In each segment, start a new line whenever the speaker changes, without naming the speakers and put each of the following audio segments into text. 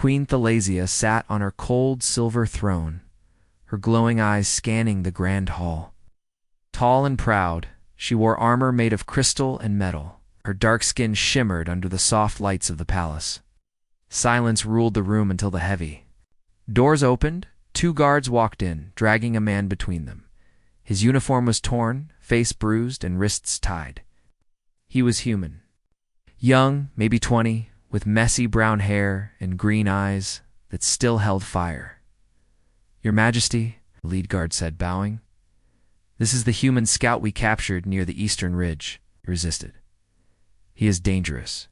Queen Thalasia sat on her cold silver throne, her glowing eyes scanning the grand hall. Tall and proud, she wore armor made of crystal and metal. Her dark skin shimmered under the soft lights of the palace. Silence ruled the room until the heavy doors opened. 2 guards walked in, dragging a man between them. His uniform was torn, face bruised, and wrists tied. He was human. Young, maybe 20, with messy brown hair and green eyes that still held fire. "Your Majesty," the lead guard said, bowing. "This is the human scout we captured near the eastern ridge." He resisted. "He is dangerous."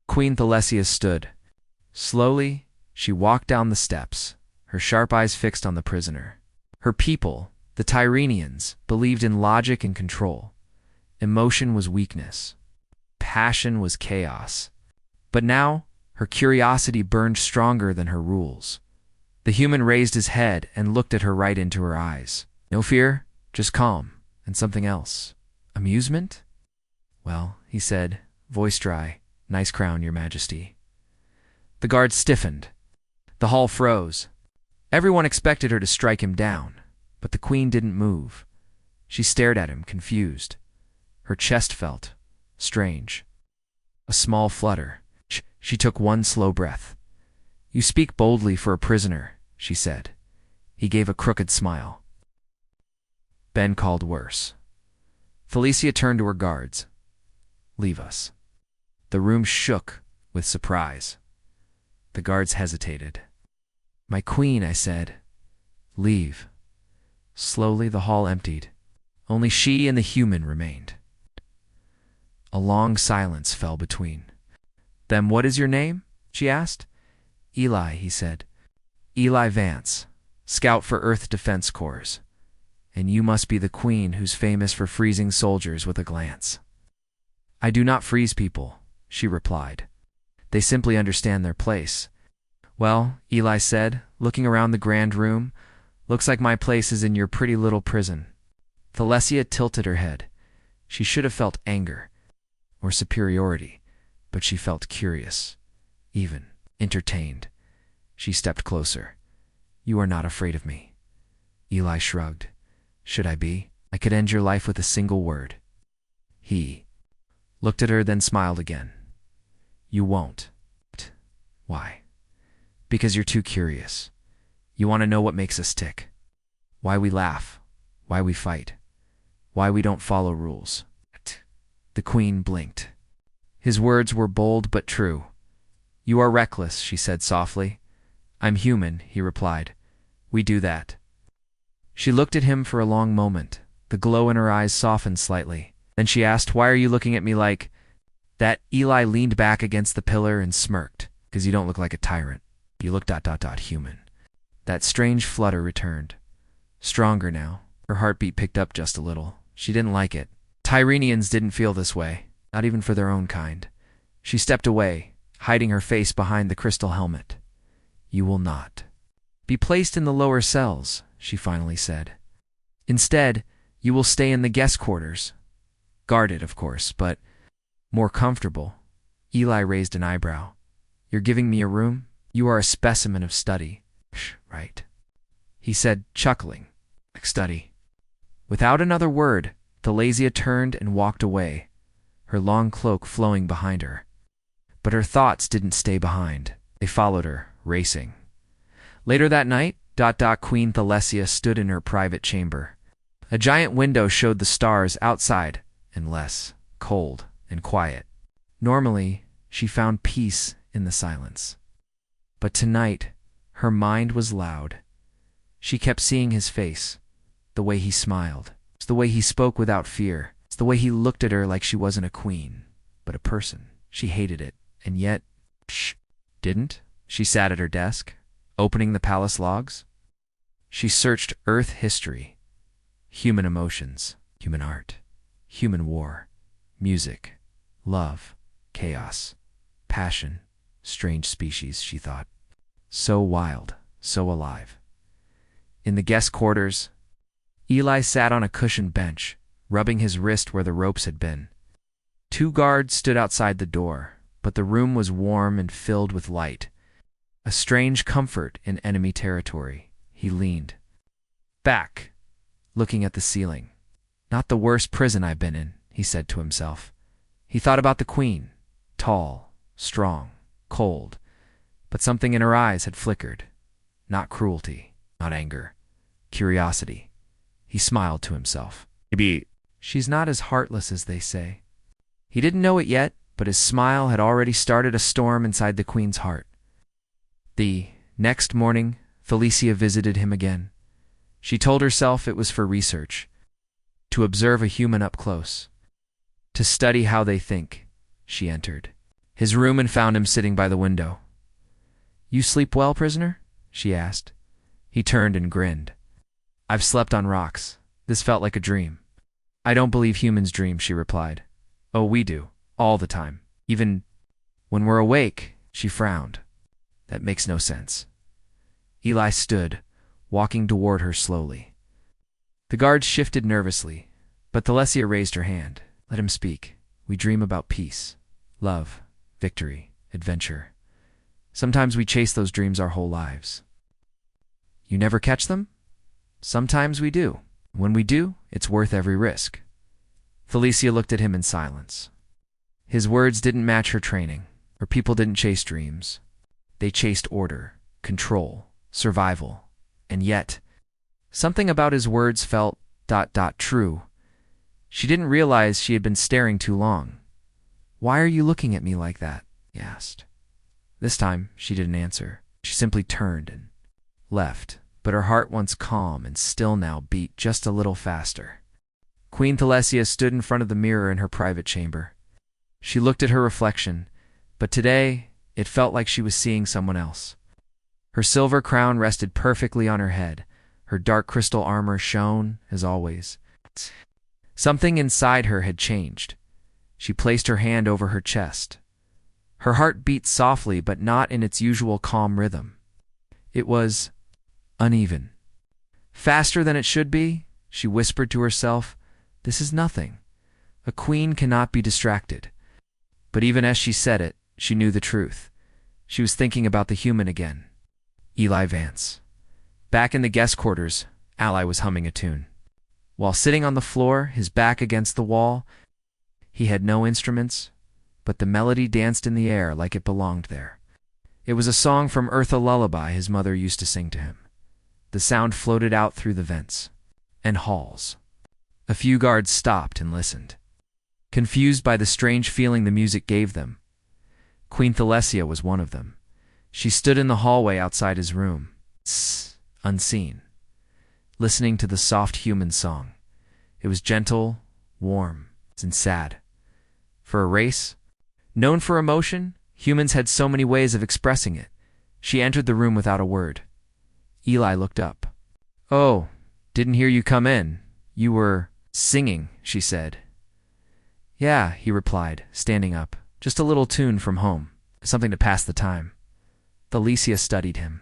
Queen Thalasia stood. Slowly, she walked down the steps, her sharp eyes fixed on the prisoner. Her people, the Tyrrhenians, believed in logic and control. Emotion was weakness. Passion was chaos. But now, her curiosity burned stronger than her rules. The human raised his head and looked at her right into her eyes. "No fear, just calm, and something else. Amusement?" "Well," he said, voice dry, "nice crown, Your Majesty." The guard stiffened. The hall froze. Everyone expected her to strike him down, but the queen didn't move. She stared at him, confused. Her chest felt strange. A small flutter. She took one slow breath. "You speak boldly for a prisoner," she said. He gave a crooked smile. Ben called worse. Thalasia turned to her guards. "Leave us." The room shook with surprise. The guards hesitated. "My queen," I said. "Leave." Slowly the hall emptied. Only she and the human remained. A long silence fell between. "Then what is your name?" she asked. "Eli," he said. "Eli Vance, scout for Earth Defense Corps. And you must be the queen who's famous for freezing soldiers with a glance." "I do not freeze people," she replied. "They simply understand their place." "Well," Eli said, looking around the grand room, "looks like my place is in your pretty little prison." Thalasia tilted her head. She should have felt anger or superiority, but she felt curious, even entertained. She stepped closer. "You are not afraid of me." Eli shrugged. "Should I be? I could end your life with a single word." He looked at her, then smiled again. "You won't." "Why?" "Because you're too curious. You want to know what makes us tick. Why we laugh. Why we fight. Why we don't follow rules." The queen blinked. His words were bold but true. "You are reckless," she said softly. "I'm human," he replied. "We do that." She looked at him for a long moment. The glow in her eyes softened slightly. Then she asked, "Why are you looking at me like that?" Eli leaned back against the pillar and smirked. "'Cause you don't look like a tyrant. You look ... human." That strange flutter returned. Stronger now. Her heartbeat picked up just a little. She didn't like it. Tyrrhenians didn't feel this way, not even for their own kind. She stepped away, hiding her face behind the crystal helmet. "You will not be placed in the lower cells," she finally said. "Instead, you will stay in the guest quarters. Guarded, of course, but more comfortable." Eli raised an eyebrow. "You're giving me a room? You are a specimen of study." "Right," he said, chuckling. "Like study." Without another word, Thalasia turned and walked away, her long cloak flowing behind her. But her thoughts didn't stay behind. They followed her, racing. Later that night, Queen Thalasia stood in her private chamber. A giant window showed the stars outside, and less cold and quiet. Normally, she found peace in the silence. But tonight, her mind was loud. She kept seeing his face, the way he smiled, the way he spoke without fear, the way he looked at her like she wasn't a queen, but a person. She hated it, and yet, didn't. She sat at her desk, opening the palace logs. She searched Earth history, human emotions, human art, human war, music, love, chaos, passion, strange species, she thought. So wild, so alive. In the guest quarters, Eli sat on a cushioned bench, rubbing his wrist where the ropes had been. 2 guards stood outside the door, but the room was warm and filled with light. a strange comfort in enemy territory. He leaned back, looking at the ceiling. Not the worst prison I've been in, he said to himself. He thought about the queen, tall, strong, cold, but something in her eyes had flickered. Not cruelty, not anger, curiosity. He smiled to himself. Maybe she's not as heartless as they say. He didn't know it yet, but his smile had already started a storm inside the queen's heart. The next morning, Felicia visited him again. She told herself it was for research, to observe a human up close, to study how they think. She entered his room and found him sitting by the window. "You sleep well, prisoner?" she asked. He turned and grinned. "I've slept on rocks. This felt like a dream." "I don't believe humans dream," she replied. "Oh, we do. All the time. Even when we're awake," she frowned. "That makes no sense." Eli stood, walking toward her slowly. The guards shifted nervously, but Felicia raised her hand. "Let him speak. We dream about peace, love, victory, adventure. Sometimes we chase those dreams our whole lives." "You never catch them?" "Sometimes we do. When we do, it's worth every risk." Felicia looked at him in silence. His words didn't match her training. Her people didn't chase dreams. They chased order, control, survival. And yet, something about his words felt ... true. She didn't realize she had been staring too long. "Why are you looking at me like that?" he asked. This time, she didn't answer. She simply turned and left, but her heart, once calm and still now, beat just a little faster. Queen Felicia stood in front of the mirror in her private chamber. She looked at her reflection, but today it felt like she was seeing someone else. Her silver crown rested perfectly on her head. Her dark crystal armor shone, as always. Something inside her had changed. She placed her hand over her chest. Her heart beat softly, but not in its usual calm rhythm. It was uneven. "Faster than it should be," she whispered to herself. "This is nothing. A queen cannot be distracted." But even as she said it, she knew the truth. She was thinking about the human again. Eli Vance. Back in the guest quarters, Ally was humming a tune. While sitting on the floor, his back against the wall, he had no instruments, but the melody danced in the air like it belonged there. It was a song from Eartha Lullaby his mother used to sing to him. The sound floated out through the vents and halls. A few guards stopped and listened, confused by the strange feeling the music gave them. Queen Felicia was one of them. She stood in the hallway outside his room, unseen, listening to the soft human song. It was gentle, warm, and sad. For a race known for emotion, humans had so many ways of expressing it. She entered the room without a word. Eli looked up. "Oh, didn't hear you come in. You were singing," she said. "Yeah," he replied, standing up. "Just a little tune from home. Something to pass the time." Felicia studied him.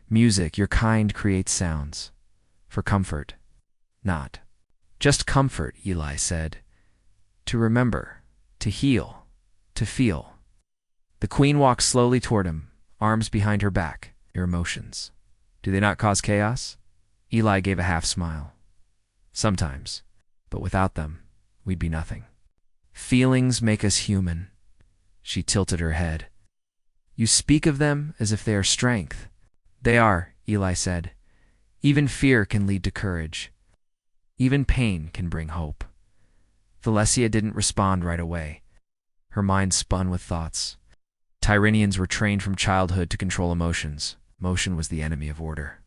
"Music, your kind, creates sounds. For comfort. Not just comfort," Eli said. "To remember, to heal, to feel." The queen walked slowly toward him, arms behind her back. "Your emotions. Do they not cause chaos?" Eli gave a half smile. "Sometimes, but without them, we'd be nothing. Feelings make us human." She tilted her head. "You speak of them as if they are strength." "They are," Eli said. "Even fear can lead to courage. Even pain can bring hope." Felicia didn't respond right away. Her mind spun with thoughts. Tyranians were trained from childhood to control emotions. Motion was the enemy of order.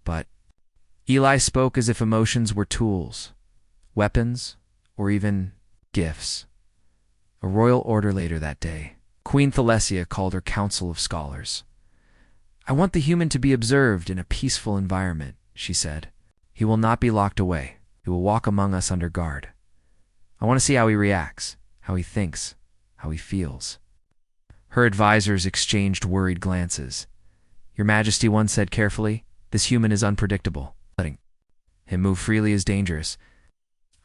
But Eli spoke as if emotions were tools, weapons, or even gifts. A royal order later that day, Queen Felicia called her council of scholars. "I want the human to be observed in a peaceful environment," she said. "He will not be locked away. He will walk among us under guard. I want to see how he reacts, how he thinks, how he feels." Her advisors exchanged worried glances. "Your Majesty," one said carefully, "this human is unpredictable. Letting him move freely is dangerous."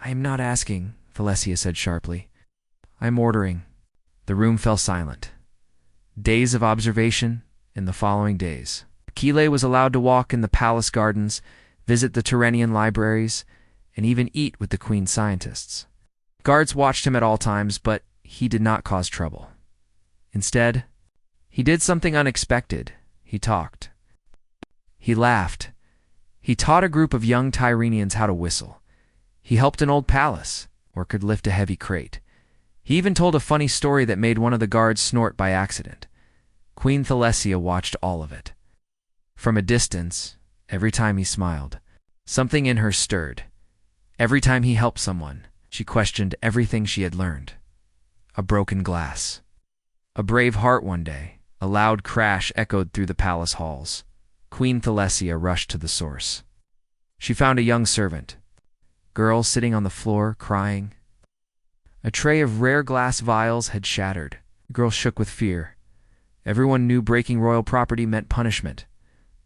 "I am not asking," Felicia said sharply. "I am ordering." The room fell silent. Days of observation in the following days. Akile was allowed to walk in the palace gardens, visit the Tyrrhenian libraries, and even eat with the queen's scientists. Guards watched him at all times, but he did not cause trouble. Instead, he did something unexpected. He talked. He laughed. He taught a group of young Tyrrhenians how to whistle. He helped an old palace, or could lift a heavy crate. He even told a funny story that made one of the guards snort by accident. Queen Thalesia watched all of it. From a distance, every time he smiled, something in her stirred. Every time he helped someone, she questioned everything she had learned. A broken glass. A brave heart one day. A loud crash echoed through the palace halls. Queen Thalesia rushed to the source. She found a young servant. Girl sitting on the floor, crying. A tray of rare glass vials had shattered. The girl shook with fear. Everyone knew breaking royal property meant punishment,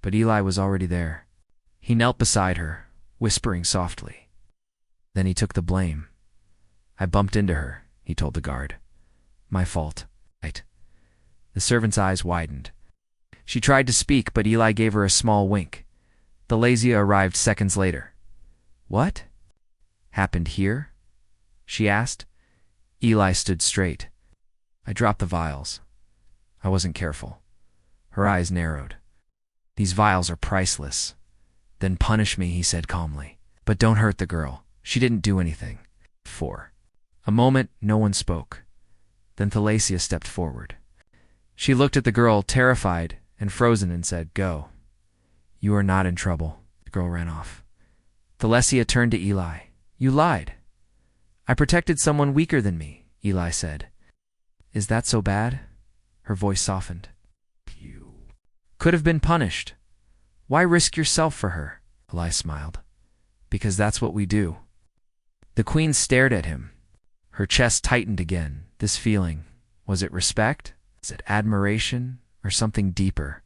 but Eli was already there. He knelt beside her, whispering softly. Then he took the blame. I bumped into her, he told the guard. My fault. Right. The servant's eyes widened. She tried to speak, but Eli gave her a small wink. Thalesia arrived seconds later. What? Happened here? She asked. Eli stood straight. I dropped the vials. I wasn't careful. Her eyes narrowed. These vials are priceless. Then punish me, he said calmly. But don't hurt the girl. She didn't do anything. 4. A moment, no one spoke. Then Thalesia stepped forward. She looked at the girl, terrified and frozen, and said, Go. You are not in trouble. The girl ran off. Thalesia turned to Eli. You lied. I protected someone weaker than me, Eli said. Is that so bad? Her voice softened. You could have been punished. Why risk yourself for her? Eli smiled. Because that's what we do. The queen stared at him. Her chest tightened again. This feeling, was it respect? Was it admiration? Or something deeper?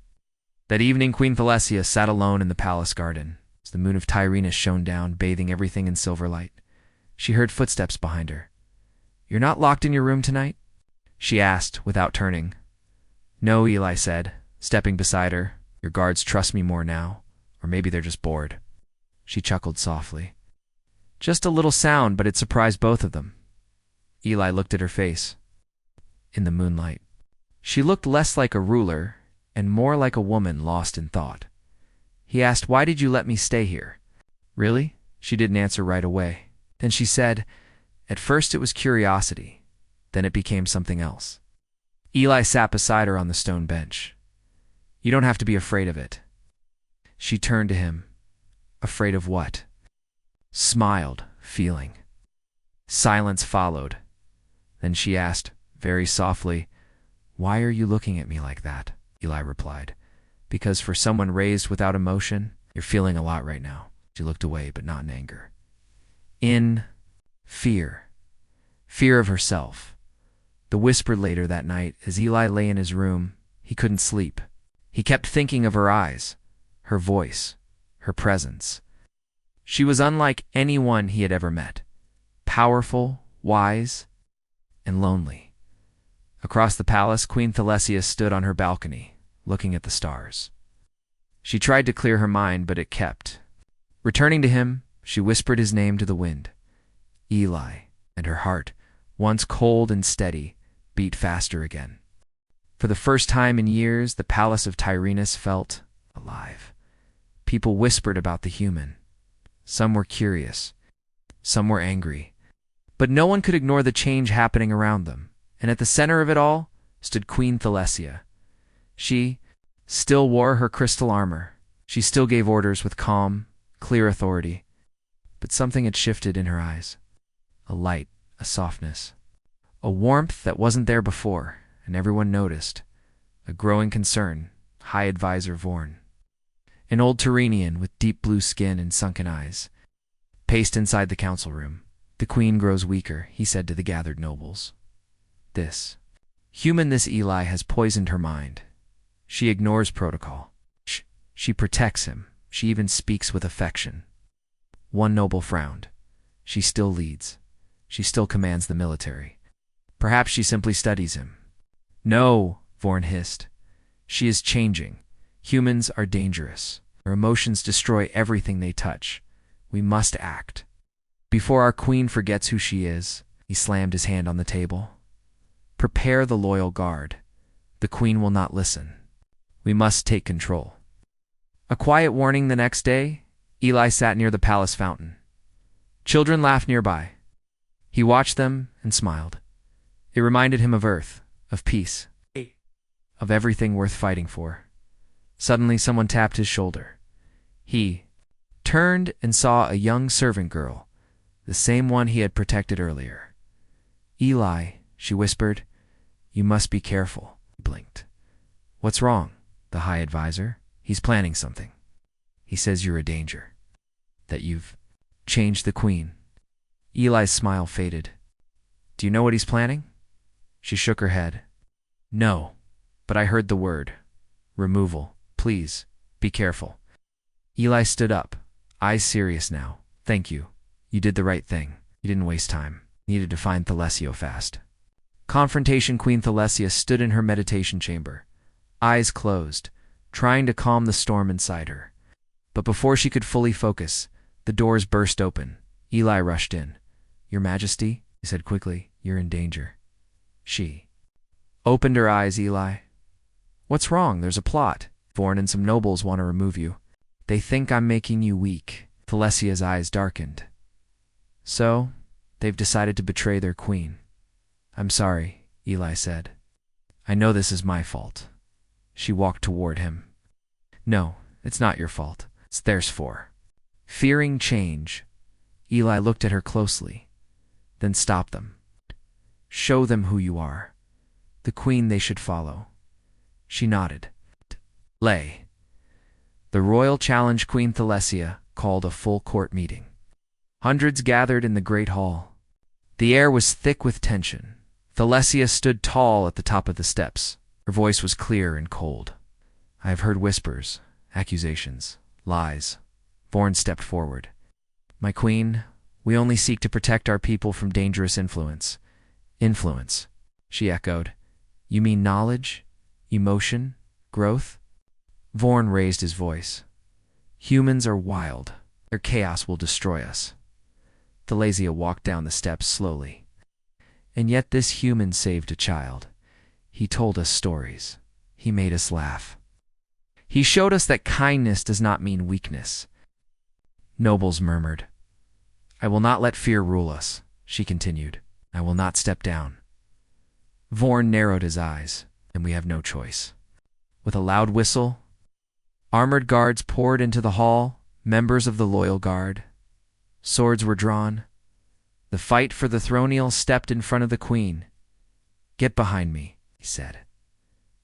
That evening, Queen Thalesia sat alone in the palace garden, as the moon of Tyrrhenus shone down, bathing everything in silver light. She heard footsteps behind her. You're not locked in your room tonight? She asked, without turning. No, Eli said, stepping beside her. Your guards trust me more now, or maybe they're just bored. She chuckled softly. Just a little sound, but it surprised both of them. Eli looked at her face. In the moonlight, she looked less like a ruler and more like a woman lost in thought. He asked, Why did you let me stay here? Really? She didn't answer right away. Then she said, At first it was curiosity. Then it became something else. Eli sat beside her on the stone bench. You don't have to be afraid of it. She turned to him. Afraid of what? Smiled, feeling. Silence followed. Then she asked, very softly, Why are you looking at me like that? Eli replied, Because for someone raised without emotion, you're feeling a lot right now. She looked away, but not in anger. In fear. Fear of herself. The whisper later that night, as Eli lay in his room, he couldn't sleep. He kept thinking of her eyes, her voice, her presence. She was unlike anyone he had ever met. Powerful, wise, and lonely. Across the palace, Queen Thalesia stood on her balcony, looking at the stars. She tried to clear her mind, but it kept. Returning to him, she whispered his name to the wind. Eli, and her heart, once cold and steady, beat faster again. For the first time in years, the palace of Tyrrhenus felt alive. People whispered about the human. Some were curious. Some were angry. But no one could ignore the change happening around them. And at the center of it all stood Queen Thalesia. She still wore her crystal armor. She still gave orders with calm, clear authority. But something had shifted in her eyes. A light, a softness. A warmth that wasn't there before, and everyone noticed. A growing concern, High Advisor Vorn. An old Tyrrhenian with deep blue skin and sunken eyes. Paced inside the council room. The queen grows weaker, he said to the gathered nobles. This Eli has poisoned her mind. She ignores protocol. She protects him. She even speaks with affection. One noble frowned. She still leads. She still commands the military. Perhaps she simply studies him. No, Vorn hissed. She is changing. Humans are dangerous. Their emotions destroy everything they touch. We must act. Before our queen forgets who she is, he slammed his hand on the table. Prepare the loyal guard. The queen will not listen. We must take control. A quiet warning the next day, Eli sat near the palace fountain. Children laughed nearby. He watched them and smiled. It reminded him of Earth, of peace, of everything worth fighting for. Suddenly someone tapped his shoulder. He turned and saw a young servant girl, the same one he had protected earlier. Eli, she whispered, you must be careful. He blinked. What's wrong? The High Advisor. He's planning something. He says you're a danger. That you've changed the queen. Eli's smile faded. Do you know what he's planning? She shook her head. No, but I heard the word. Removal. Please, be careful. Eli stood up, eyes serious now. Thank you. You did the right thing. You didn't waste time. Needed to find Thalesio fast. Confrontation Queen Thalesia stood in her meditation chamber, eyes closed, trying to calm the storm inside her. But before she could fully focus, the doors burst open. Eli rushed in. Your Majesty, he said quickly, you're in danger. She opened her eyes. Eli. What's wrong? There's a plot. Vorn and some nobles want to remove you. They think I'm making you weak. Thalesia's eyes darkened. So, they've decided to betray their queen. I'm sorry, Eli said. I know this is my fault. She walked toward him. No, it's not your fault. It's theirs for. Fearing change, Eli looked at her closely, then stopped them. Show them who you are. The queen they should follow. She nodded. Lay. The royal challenge Queen Thalesia called a full court meeting. Hundreds gathered in the great hall. The air was thick with tension. Thalesia stood tall at the top of the steps. Her voice was clear and cold. I have heard whispers, accusations, lies. Vorn stepped forward. My queen, we only seek to protect our people from dangerous influence. Influence, she echoed. You mean knowledge, emotion, growth? Vorn raised his voice. Humans are wild. Their chaos will destroy us. Thalesia walked down the steps slowly. And yet this human saved a child. He told us stories. He made us laugh. He showed us that kindness does not mean weakness. Nobles murmured. I will not let fear rule us, she continued. I will not step down. Vorn narrowed his eyes, and we have no choice. With a loud whistle, armored guards poured into the hall, members of the loyal guard. Swords were drawn. The fight for the thronial stepped in front of the queen. Get behind me, he said.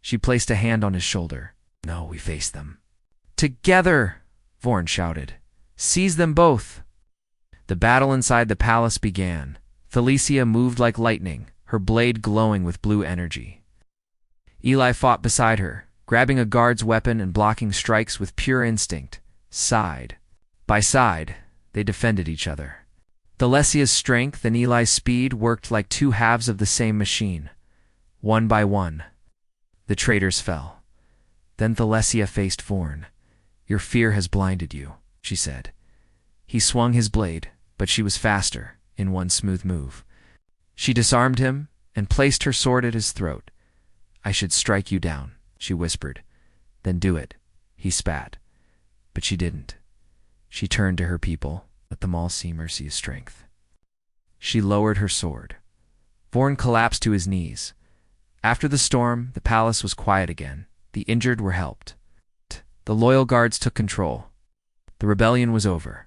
She placed a hand on his shoulder. No, we face them. Together, Vorn shouted. Seize them both. The battle inside the palace began. Thalesia moved like lightning, her blade glowing with blue energy. Eli fought beside her, grabbing a guard's weapon and blocking strikes with pure instinct. Side by side, they defended each other. Thalesia's strength and Eli's speed worked like two halves of the same machine. One by one, the traitors fell. Then Thalesia faced Vorn. Your fear has blinded you, she said. He swung his blade, but she was faster, in one smooth move. She disarmed him and placed her sword at his throat. I should strike you down, she whispered. Then do it, he spat. But she didn't. She turned to her people. Let them all see Mercy's strength. She lowered her sword. Vorn collapsed to his knees. After the storm, the palace was quiet again. The injured were helped. The loyal guards took control. The rebellion was over.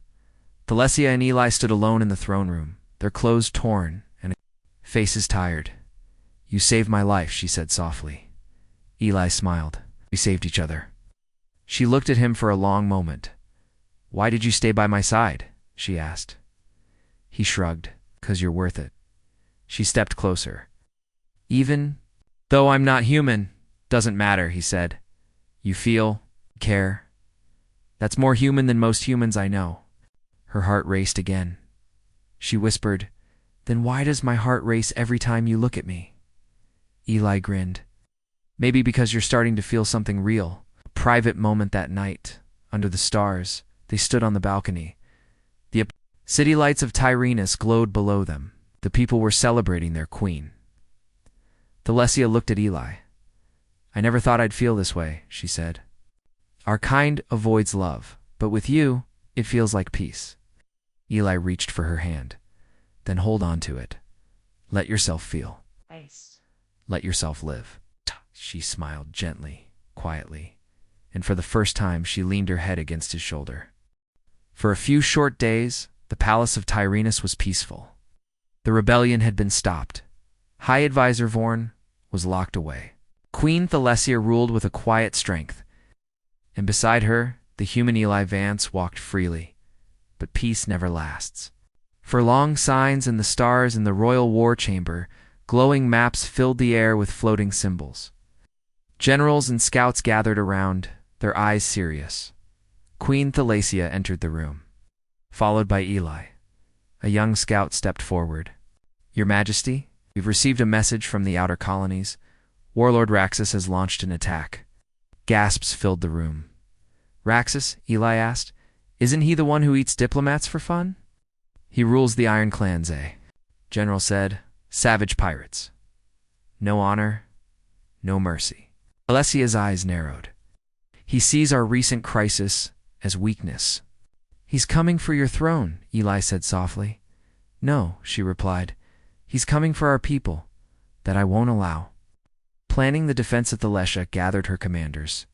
Thalesia and Eli stood alone in the throne room, their clothes torn and faces tired. You saved my life, she said softly. Eli smiled. We saved each other. She looked at him for a long moment. Why did you stay by my side? She asked. He shrugged. 'Cause you're worth it. She stepped closer. Even though I'm not human, doesn't matter, he said. You feel, care. That's more human than most humans I know. Her heart raced again. She whispered, Then why does my heart race every time you look at me? Eli grinned. Maybe because you're starting to feel something real. A private moment that night, under the stars, they stood on the balcony. The city lights of Tyrannus glowed below them. The people were celebrating their queen. Thalesia looked at Eli. "I never thought I'd feel this way," she said. "Our kind avoids love, but with you, it feels like peace." Eli reached for her hand. "Then hold on to it. Let yourself feel. Let yourself live." She smiled gently, quietly, and for the first time she leaned her head against his shoulder. For a few short days, the palace of Tyrannus was peaceful. The rebellion had been stopped. High Advisor Vorn was locked away. Queen Thalesia ruled with a quiet strength, and beside her, the human Eli Vance walked freely. But peace never lasts. For long signs in the stars in the royal war chamber, glowing maps filled the air with floating symbols. Generals and scouts gathered around, their eyes serious. Queen Thalesia entered the room, followed by Eli. A young scout stepped forward. "Your Majesty, we've received a message from the outer colonies. Warlord Raxus has launched an attack." Gasps filled the room. "Raxus?" Eli asked. "Isn't he the one who eats diplomats for fun?" "He rules the Iron Clans, eh?" General said. "Savage pirates. No honor, no mercy." Alessia's eyes narrowed. "He sees our recent crisis as weakness." "He's coming for your throne," Eli said softly. "No," she replied. "He's coming for our people, that I won't allow." Planning the defense of Thalesia gathered her commanders.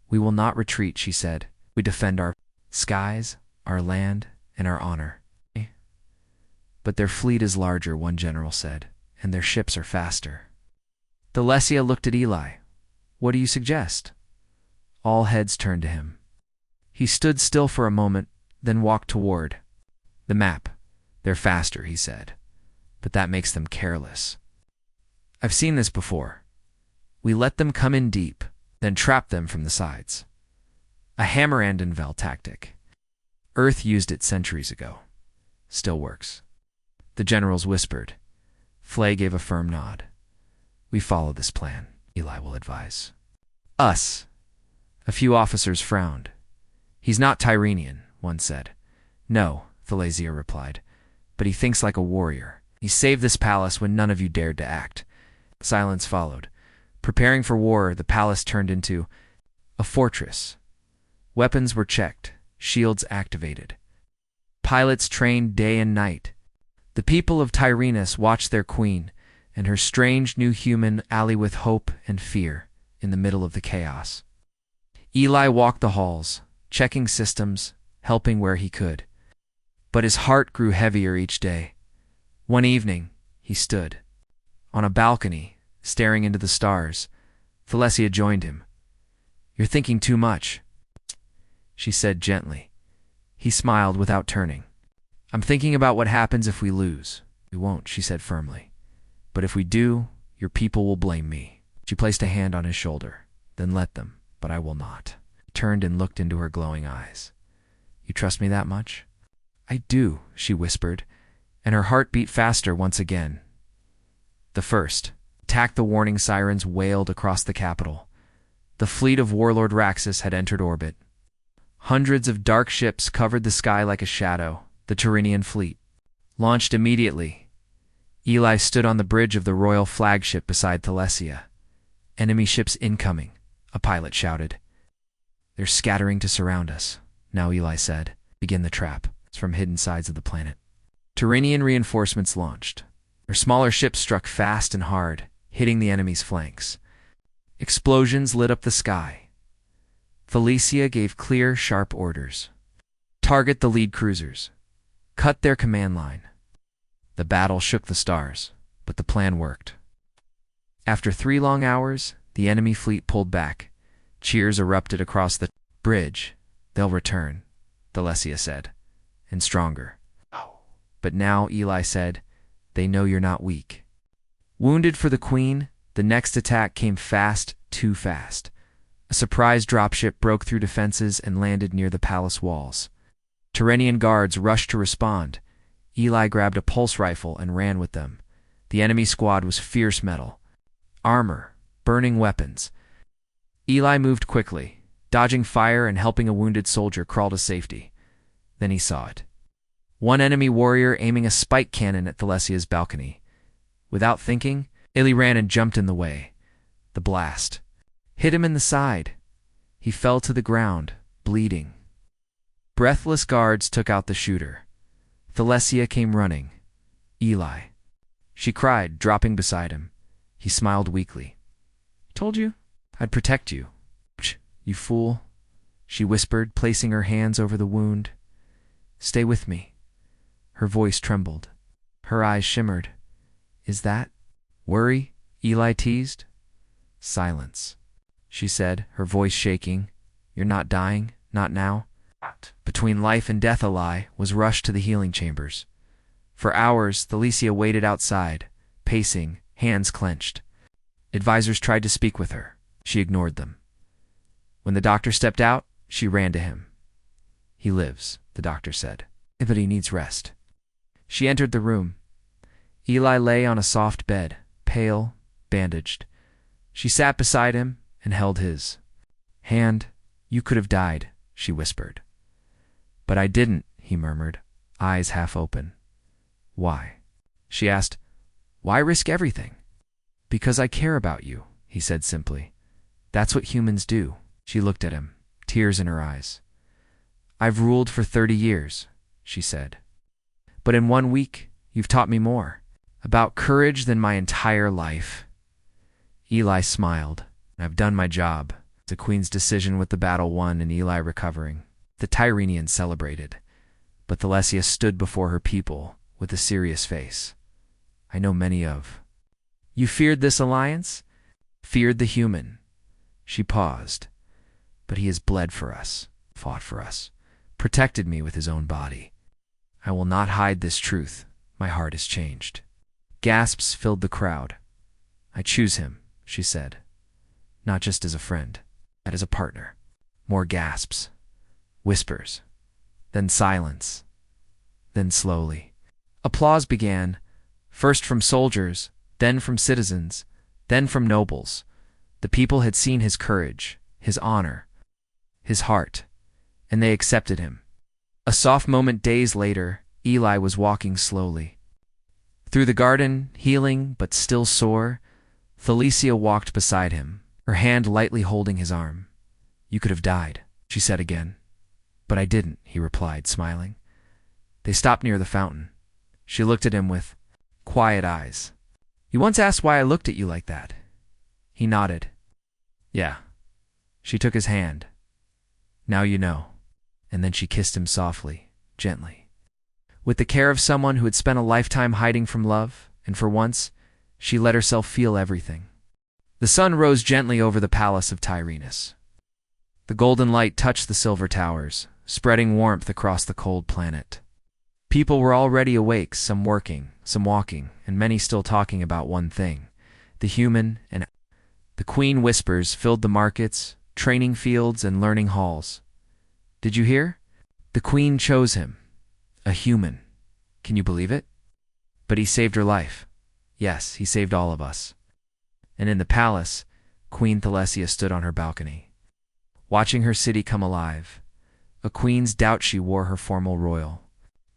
"We will not retreat," she said. "We defend our skies, our land, and our honor." "But their fleet is larger," one general said, "and their ships are faster." Thalesia looked at Eli. "What do you suggest?" All heads turned to him. He stood still for a moment, then walked toward the map. "They're faster," he said, "but that makes them careless. I've seen this before. We let them come in deep, then trap them from the sides. A hammer and anvil tactic. Earth used it centuries ago. Still works." The generals whispered. Flay gave a firm nod. "We follow this plan," Eli will advise. "Us." A few officers frowned. "He's not Tyranian," one said. "No," Thalesia replied, "but he thinks like a warrior. He saved this palace when none of you dared to act." Silence followed. Preparing for war, the palace turned into a fortress. Weapons were checked, shields activated. Pilots trained day and night. The people of Tyrannus watched their queen and her strange new human ally with hope and fear in the middle of the chaos. Eli walked the halls, checking systems, helping where he could. But his heart grew heavier each day. One evening, he stood on a balcony, staring into the stars. Thalesia joined him. "You're thinking too much," she said gently. He smiled without turning. "I'm thinking about what happens if we lose." "We won't," she said firmly. "But if we do, your people will blame me." She placed a hand on his shoulder. "Then let them, but I will not." He turned and looked into her glowing eyes. "You trust me that much?" "I do," she whispered, and her heart beat faster once again. The first attack, the warning sirens wailed across the capital. The fleet of Warlord Raxus had entered orbit. Hundreds of dark ships covered the sky like a shadow. The Tyrrhenian fleet launched immediately. Eli stood on the bridge of the royal flagship beside Thalesia. "Enemy ships incoming," a pilot shouted. "They're scattering to surround us," now Eli said. "Begin the trap." It's from hidden sides of the planet. Tyrrhenian reinforcements launched. Their smaller ships struck fast and hard, hitting the enemy's flanks. Explosions lit up the sky. Thalesia gave clear, sharp orders. "Target the lead cruisers. Cut their command line." The battle shook the stars, but the plan worked. After 3 long hours, the enemy fleet pulled back. Cheers erupted across the bridge. "They'll return," Thalesia said, "and stronger." But now, Eli said, "they know you're not weak." Wounded for the queen, the next attack came fast, too fast. A surprise dropship broke through defenses and landed near the palace walls. Tyrrhenian guards rushed to respond. Eli grabbed a pulse rifle and ran with them. The enemy squad was fierce metal. Armor, burning weapons. Eli moved quickly, dodging fire and helping a wounded soldier crawl to safety. Then he saw it. One enemy warrior aiming a spike cannon at Thalessia's balcony. Without thinking, Eli ran and jumped in the way. The blast hit him in the side. He fell to the ground, bleeding. Breathless guards took out the shooter. Thalessia came running. Eli. She cried, dropping beside him. He smiled weakly. "Told you I'd protect you. You fool," she whispered, placing her hands over the wound. "Stay with me." Her voice trembled. Her eyes shimmered. "Is that worry?" Eli teased. "Silence," she said, her voice shaking. "You're not dying, not now." Between life and death, Eli was rushed to the healing chambers. For hours, Thalessia waited outside, pacing, hands clenched. Advisors tried to speak with her. She ignored them. When the doctor stepped out, she ran to him. "He lives," the doctor said, "but he needs rest." She entered the room. Eli lay on a soft bed, pale, bandaged. She sat beside him and held his hand. "You could have died," she whispered. "But I didn't," he murmured, eyes half open. "Why?" She asked. "Why risk everything?" "Because I care about you," he said simply. "That's what humans do." She looked at him, tears in her eyes. "I've ruled for 30 years, she said. "But in 1 week, you've taught me more about courage than my entire life." Eli smiled. "I've done my job." The Queen's decision with the battle won and Eli recovering. The Tyrrhenians celebrated, but Thalessia stood before her people with a serious face. "I know many of. You feared this alliance? Feared the human." She paused. "But he has bled for us, fought for us, protected me with his own body. I will not hide this truth. My heart is changed." Gasps filled the crowd. "I choose him," she said. "Not just as a friend, but as a partner." More gasps. Whispers. Then silence. Then slowly. Applause began, first from soldiers, then from citizens, then from nobles. The people had seen his courage, his honor, his heart, and they accepted him. A soft moment days later, Eli was walking slowly. Through the garden, healing but still sore, Thalessia walked beside him, her hand lightly holding his arm. "You could have died," she said again. "But I didn't," he replied, smiling. They stopped near the fountain. She looked at him with quiet eyes. "You once asked why I looked at you like that." He nodded. "Yeah." She took his hand. "Now you know." And then she kissed him softly, gently. With the care of someone who had spent a lifetime hiding from love, and for once, she let herself feel everything. The sun rose gently over the palace of Tyrrhenus. The golden light touched the silver towers, spreading warmth across the cold planet. People were already awake, some working, some walking, and many still talking about one thing, the human and the Queen whispers filled the markets, training fields, and learning halls. "Did you hear? The Queen chose him. A human. Can you believe it? But he saved her life. Yes, he saved all of us." And in the palace, Queen Thalessia stood on her balcony, watching her city come alive. A queen's doubt she wore her formal royal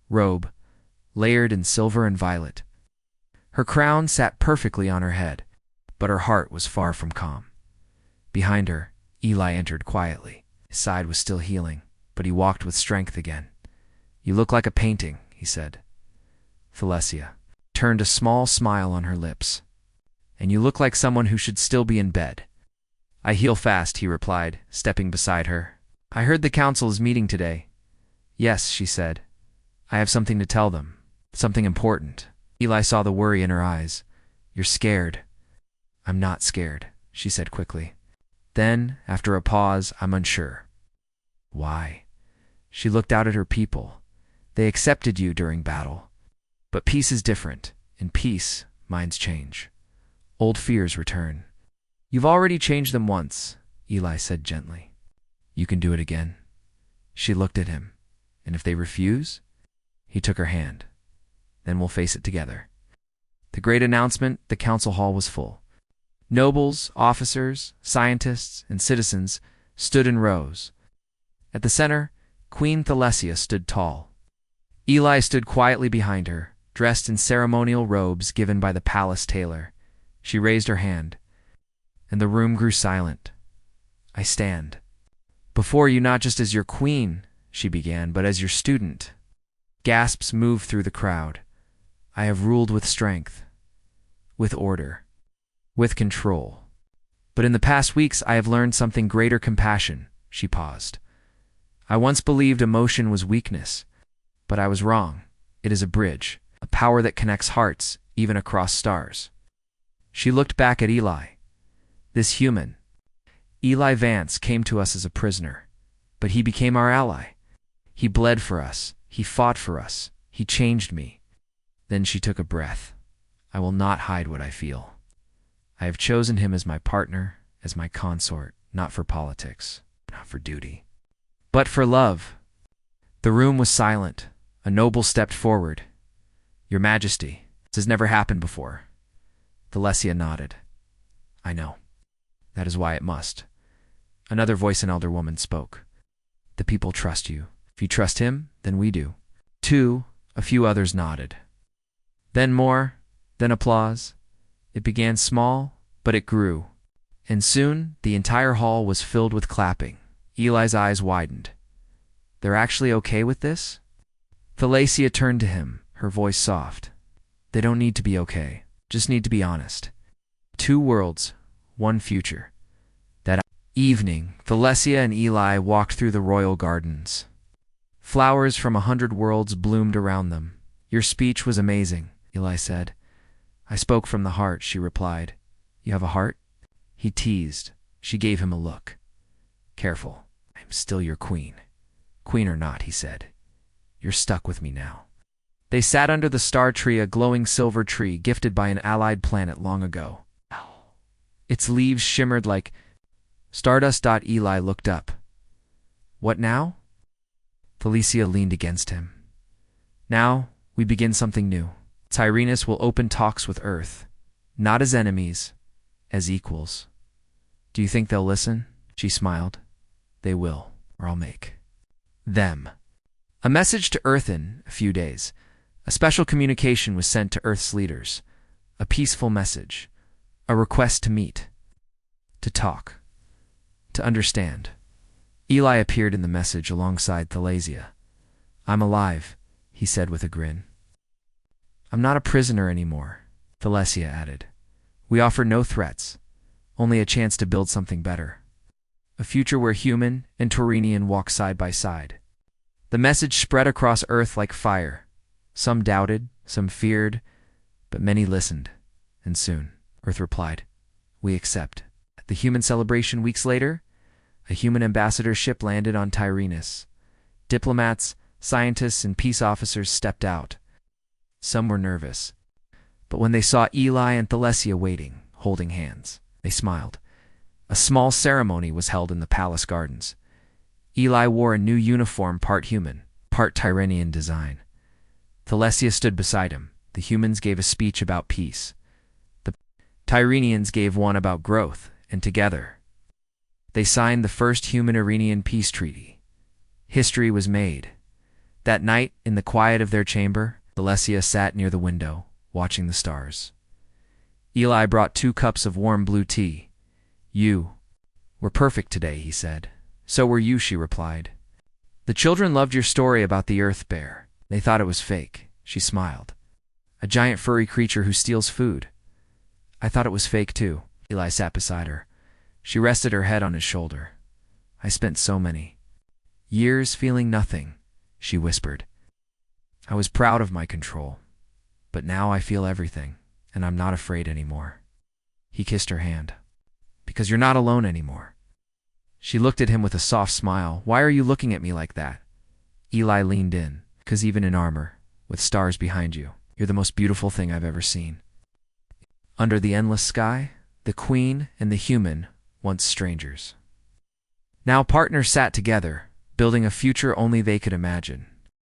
robe, layered in silver and violet. Her crown sat perfectly on her head, but her heart was far from calm. Behind her, Eli entered quietly. His side was still healing, but he walked with strength again. "You look like a painting," he said. Thalessia turned a small smile on her lips. "And you look like someone who should still be in bed." "I heal fast," he replied, stepping beside her. "I heard the council is meeting today." "Yes," she said. "I have something to tell them. Something important." Eli saw the worry in her eyes. "You're scared." "I'm not scared," she said quickly. Then, after a pause, "I'm unsure." "Why?" She looked out at her people. "They accepted you during battle. But peace is different. In peace, minds change. Old fears return." "You've already changed them once," Eli said gently. "You can do it again." She looked at him. "And if they refuse?" He took her hand. "Then we'll face it together." The great announcement, the council hall was full. Nobles, officers, scientists, and citizens stood in rows. At the center, Queen Thalesia stood tall. Eli stood quietly behind her, dressed in ceremonial robes given by the palace tailor. She raised her hand, and the room grew silent. "I stand before you not just as your queen," she began, "but as your student." Gasps moved through the crowd. "I have ruled with strength, with order, with control. But in the past weeks I have learned something greater: compassion." She paused. "I once believed emotion was weakness, but I was wrong. It is a bridge, a power that connects hearts, even across stars." She looked back at Eli. This human, Eli Vance, came to us as a prisoner, but he became our ally. He bled for us. He fought for us. He changed me. Then she took a breath. "I will not hide what I feel. I have chosen him as my partner, as my consort, not for politics, not for duty, but for love." The room was silent. A noble stepped forward. "Your Majesty, this has never happened before." Thalesia nodded. "I know. That is why it must." Another voice, an elder woman, spoke. "The people trust you. If you trust him, then we do." Two, a few others nodded. Then more, then applause. It began small, but it grew. And soon, the entire hall was filled with clapping. Eli's eyes widened. "They're actually okay with this?" Thalesia turned to him, her voice soft. "They don't need to be okay, just need to be honest. 2 worlds, 1 future." That evening, Thalesia and Eli walked through the royal gardens. Flowers from 100 worlds bloomed around them. "Your speech was amazing," Eli said. "I spoke from the heart," she replied. "You have a heart?" He teased. She gave him a look. "Careful, I'm still your queen." "Queen or not," he said, "you're stuck with me now." They sat under the star tree, a glowing silver tree gifted by an allied planet long ago. Its leaves shimmered like stardust. Eli looked up. "What now?" Thalesia leaned against him. "Now, we begin something new. Tyrannus will open talks with Earth, not as enemies, as equals." "Do you think they'll listen?" She smiled. "They will, or I'll make them." A message to Earth. In a few days, a special communication was sent to Earth's leaders. A peaceful message. A request to meet. To talk. To understand. Eli appeared in the message alongside Thalesia. "I'm alive," he said with a grin. "I'm not a prisoner anymore," Thalesia added. "We offer no threats, only a chance to build something better. A future where human and Taurinian walk side by side." The message spread across Earth like fire. Some doubted, some feared, but many listened. And soon, Earth replied, "We accept." At the human celebration weeks later, a human ambassador ship landed on Tyrannus. Diplomats, scientists, and peace officers stepped out. Some were nervous, but when they saw Eli and Thalesia waiting, holding hands, they smiled. A small ceremony was held in the palace gardens. Eli wore a new uniform, part human, part Tyranian design. Thalesia stood beside him. The humans gave a speech about peace. The Tyranians gave one about growth, and together, they signed the first human-Iranian peace treaty. History was made. That night, in the quiet of their chamber, Thalesia sat near the window, watching the stars. Eli brought 2 cups of warm blue tea. "You were perfect today," he said. "So were you," she replied. "The children loved your story about the Earth Bear. They thought it was fake." She smiled. "A giant furry creature who steals food." "I thought it was fake too." Eli sat beside her. She rested her head on his shoulder. "I spent so many years feeling nothing," she whispered. "I was proud of my control, but now I feel everything, and I'm not afraid anymore." He kissed her hand. "Because you're not alone anymore." She looked at him with a soft smile. "Why are you looking at me like that?" Eli leaned in. "'Cause even in armor, with stars behind you, you're the most beautiful thing I've ever seen." Under the endless sky, the queen and the human, once strangers, now partners, sat together, building a future only they could imagine.